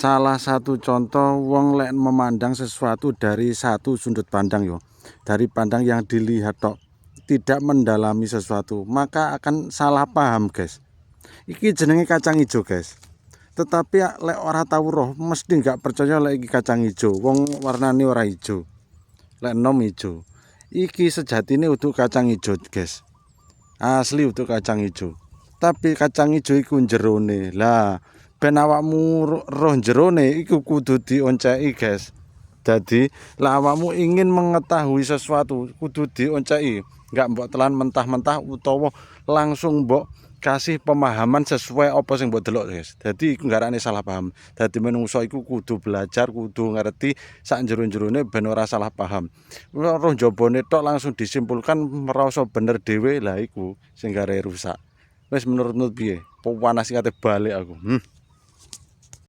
Salah satu contoh wong lek memandang sesuatu dari satu sudut pandang yo, dari pandang yang dilihat tok, tidak mendalami sesuatu, maka akan salah paham, guys. Iki jenenge kacang ijo, guys. Tetapi lek ora tahu roh, mesti nggak percaya lek iki kacang ijo. Wong warnane ora ijo. Lek enom ijo. Iki sejatine utuk kacang ijo, guys. Asli utuk kacang ijo. Tapi kacang ijo iku jerone. Lah, ben awakmu roh jerone iku kudu dionceki, guys. Jadi, lah awakmu ingin mengetahui sesuatu kudu dionceki. Enggak mbok telan mentah-mentah utawa langsung mbok kasih pemahaman sesuai apa sing mbok delok, guys. Jadi iku nggarane salah paham. Dadi menungso iku kudu belajar, kudu ngerti sak jero-jerone ben ora salah paham. Roh jabone tok langsung disimpulkan merasa bener dhewe, lah iku sing gare rusak. Wis menurutmu piye? Panas kate balik aku.